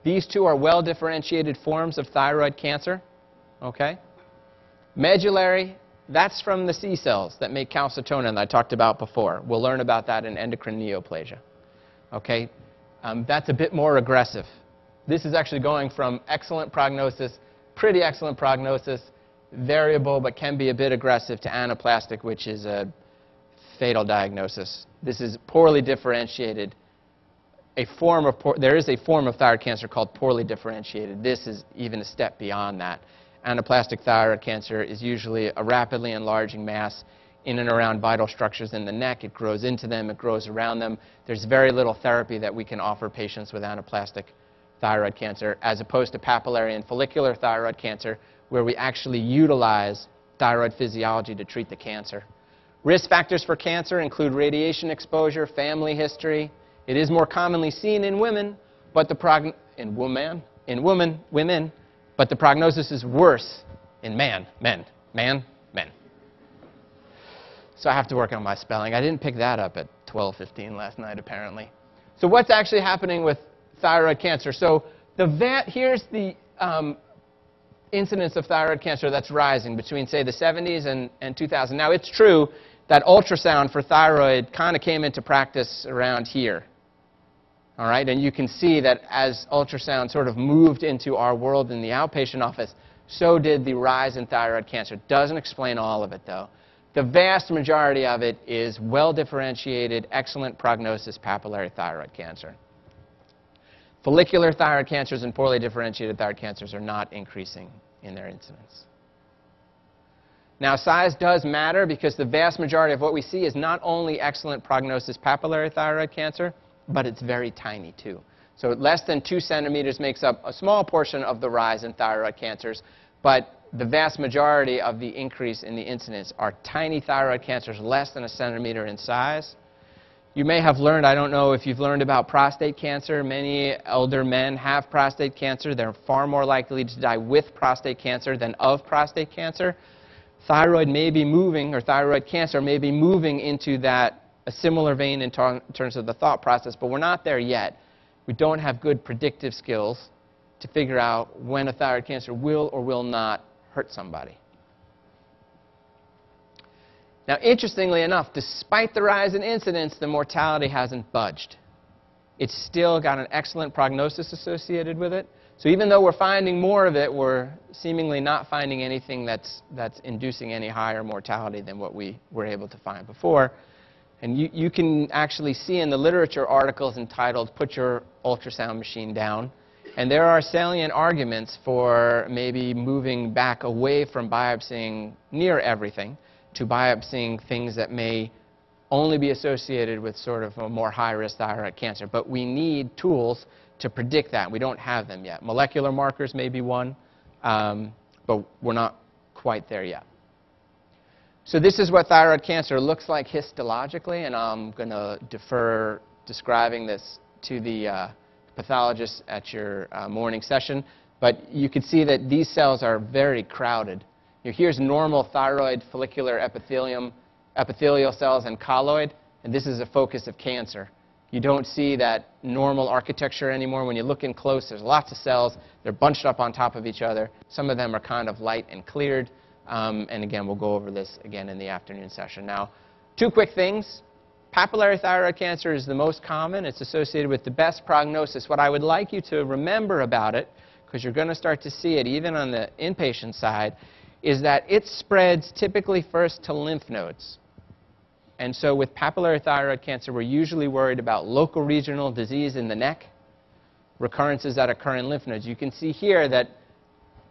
these two are well-differentiated forms of thyroid cancer. Okay? Medullary, that's from the C cells that make calcitonin that I talked about before. We'll learn about that in endocrine neoplasia. Okay? That's a bit more aggressive. This is actually going from excellent prognosis, pretty excellent prognosis, variable but can be a bit aggressive, to anaplastic, which is a fatal diagnosis. This is poorly differentiated. There is a form of thyroid cancer called poorly differentiated. This is even a step beyond that. Anaplastic thyroid cancer is usually a rapidly enlarging mass in and around vital structures in the neck. It grows into them, it grows around them. There's very little therapy that we can offer patients with anaplastic thyroid cancer, as opposed to papillary and follicular thyroid cancer, where we actually utilize thyroid physiology to treat the cancer. Risk factors for cancer include radiation exposure, family history. It is more commonly seen in women, but the women, but the prognosis is worse in men. So I have to work on my spelling. I didn't pick that up at 12:15 last night, apparently. So what's actually happening with thyroid cancer? So here's the incidence of thyroid cancer that's rising between, say, the 70s and 2000. Now, it's true that ultrasound for thyroid kind of came into practice around here. All right, and you can see that as ultrasound sort of moved into our world in the outpatient office, so did the rise in thyroid cancer. Doesn't explain all of it, though. The vast majority of it is well-differentiated, excellent prognosis papillary thyroid cancer. Follicular thyroid cancers and poorly differentiated thyroid cancers are not increasing in their incidence. Now, size does matter, because the vast majority of what we see is not only excellent prognosis papillary thyroid cancer, but it's very tiny too. So less than 2 centimeters makes up a small portion of the rise in thyroid cancers, but the vast majority of the increase in the incidence are tiny thyroid cancers less than 1 centimeter in size. You may have learned, I don't know if you've learned about prostate cancer. Many elder men have prostate cancer. They're far more likely to die with prostate cancer than of prostate cancer. Thyroid may be moving, or thyroid cancer may be moving into a similar vein in terms of the thought process, but we're not there yet. We don't have good predictive skills to figure out when a thyroid cancer will or will not hurt somebody. Now, interestingly enough, despite the rise in incidence, the mortality hasn't budged. It's still got an excellent prognosis associated with it. So even though we're finding more of it, we're seemingly not finding anything that's inducing any higher mortality than what we were able to find before. And you can actually see in the literature articles entitled "Put Your Ultrasound Machine Down." And there are salient arguments for maybe moving back away from biopsying near everything to biopsying things that may only be associated with sort of a more high-risk thyroid cancer. But we need tools to predict that. We don't have them yet. Molecular markers may be one, but we're not quite there yet. So this is what thyroid cancer looks like histologically, and I'm going to defer describing this to the pathologist at your morning session. But you can see that these cells are very crowded. Here's normal thyroid follicular epithelial cells and colloid, and this is a focus of cancer. You don't see that normal architecture anymore. When you look in close, there's lots of cells. They're bunched up on top of each other. Some of them are kind of light and cleared. And again, we'll go over this again in the afternoon session. Now, two quick things. Papillary thyroid cancer is the most common. It's associated with the best prognosis. What I would like you to remember about it, because you're going to start to see it even on the inpatient side, is that it spreads typically first to lymph nodes. And so with papillary thyroid cancer, we're usually worried about local regional disease in the neck, recurrences that occur in lymph nodes. You can see here that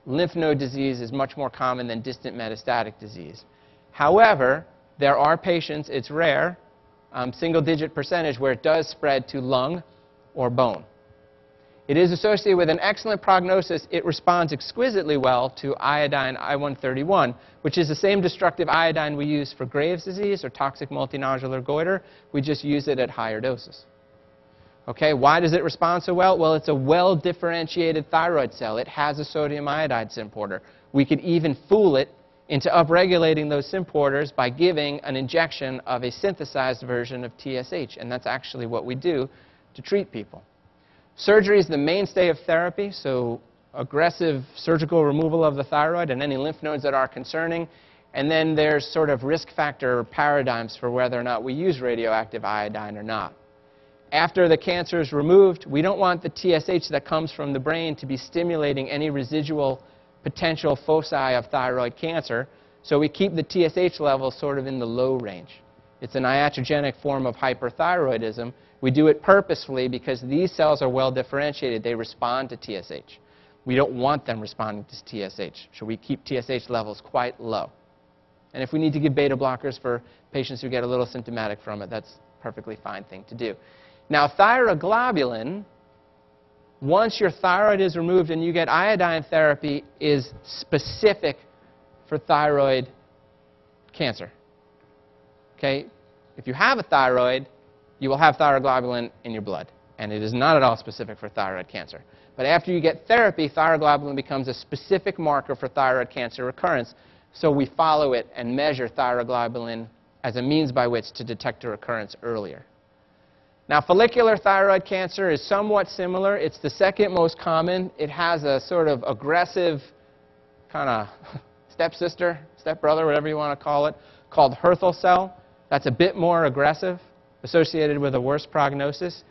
lymph node disease is much more common than distant metastatic disease. However, there are patients, it's rare, single-digit percentage, where it does spread to lung or bone. It is associated with an excellent prognosis. It responds exquisitely well to iodine I-131, which is the same destructive iodine we use for Graves' disease or toxic multinodular goiter. We just use it at higher doses. Okay, why does it respond so well? Well, it's a well-differentiated thyroid cell. It has a sodium iodide symporter. We could even fool it into upregulating those symporters by giving an injection of a synthesized version of TSH, and that's actually what we do to treat people. Surgery is the mainstay of therapy, so aggressive surgical removal of the thyroid and any lymph nodes that are concerning. And then there's sort of risk factor paradigms for whether or not we use radioactive iodine or not. After the cancer is removed, we don't want the TSH that comes from the brain to be stimulating any residual potential foci of thyroid cancer, so we keep the TSH level sort of in the low range. It's an iatrogenic form of hyperthyroidism. We do it purposefully because these cells are well differentiated. They respond to TSH. We don't want them responding to TSH, so we keep TSH levels quite low. And if we need to give beta blockers for patients who get a little symptomatic from it, that's a perfectly fine thing to do. Now, thyroglobulin, once your thyroid is removed and you get iodine therapy, is specific for thyroid cancer. Okay? If you have a thyroid, you will have thyroglobulin in your blood, and it is not at all specific for thyroid cancer. But after you get therapy, thyroglobulin becomes a specific marker for thyroid cancer recurrence, so we follow it and measure thyroglobulin as a means by which to detect a recurrence earlier. Now, follicular thyroid cancer is somewhat similar. It's the second most common. It has a sort of aggressive kind of stepsister, stepbrother, whatever you want to call it, called Hürthle cell. That's a bit more aggressive, associated with a worse prognosis.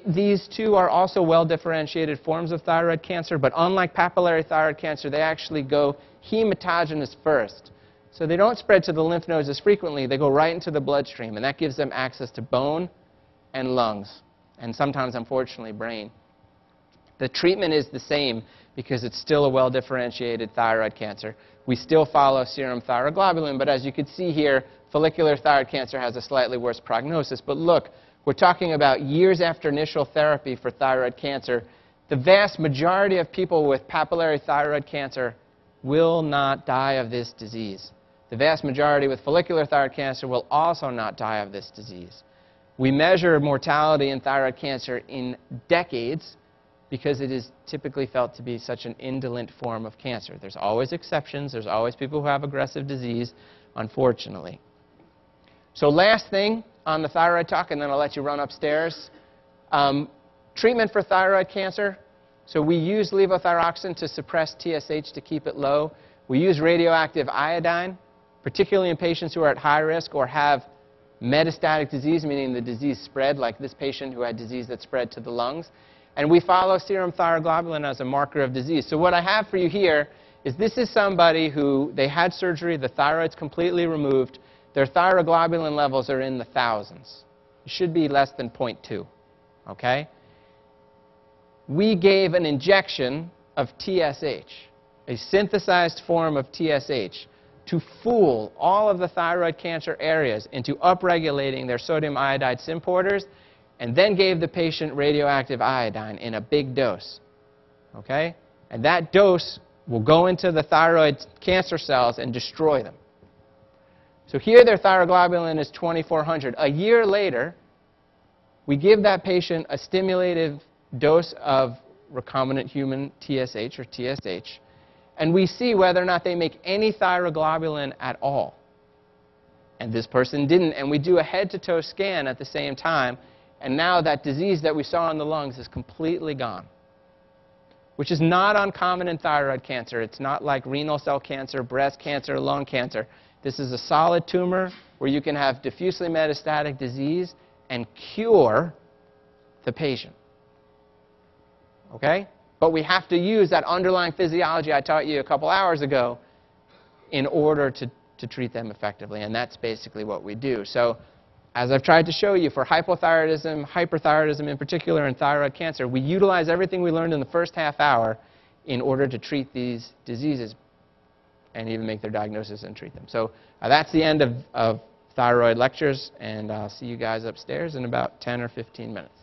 These two are also well-differentiated forms of thyroid cancer, but unlike papillary thyroid cancer, they actually go hematogenous first. So they don't spread to the lymph nodes as frequently. They go right into the bloodstream, and that gives them access to bone and lungs, and sometimes, unfortunately, brain. The treatment is the same because it's still a well-differentiated thyroid cancer. We still follow serum thyroglobulin, but as you can see here, follicular thyroid cancer has a slightly worse prognosis. But look, we're talking about years after initial therapy for thyroid cancer. The vast majority of people with papillary thyroid cancer will not die of this disease. The vast majority with follicular thyroid cancer will also not die of this disease. We measure mortality in thyroid cancer in decades because it is typically felt to be such an indolent form of cancer. There's always exceptions. There's always people who have aggressive disease, unfortunately. So last thing on the thyroid talk, and then I'll let you run upstairs. Treatment for thyroid cancer. So we use levothyroxine to suppress TSH to keep it low. We use radioactive iodine, particularly in patients who are at high risk or have metastatic disease, meaning the disease spread, like this patient who had disease that spread to the lungs. And we follow serum thyroglobulin as a marker of disease. So what I have for you here is this is somebody who they had surgery, the thyroid's completely removed, their thyroglobulin levels are in the thousands. It should be less than 0.2, okay? We gave an injection of TSH, a synthesized form of TSH, to fool all of the thyroid cancer areas into upregulating their sodium iodide symporters, and then gave the patient radioactive iodine in a big dose, okay? And that dose will go into the thyroid cancer cells and destroy them. So here their thyroglobulin is 2,400. A year later, we give that patient a stimulative dose of recombinant human TSH or TSH, and we see whether or not they make any thyroglobulin at all. And this person didn't, and we do a head-to-toe scan at the same time, and now that disease that we saw in the lungs is completely gone, which is not uncommon in thyroid cancer. It's not like renal cell cancer, breast cancer, lung cancer. This is a solid tumor where you can have diffusely metastatic disease and cure the patient. Okay? But we have to use that underlying physiology I taught you a couple hours ago in order to treat them effectively, and that's basically what we do. So, as I've tried to show you, for hypothyroidism, hyperthyroidism in particular, and thyroid cancer, we utilize everything we learned in the first half hour in order to treat these diseases and even make their diagnosis and treat them. So that's the end of thyroid lectures, and I'll see you guys upstairs in about 10 or 15 minutes.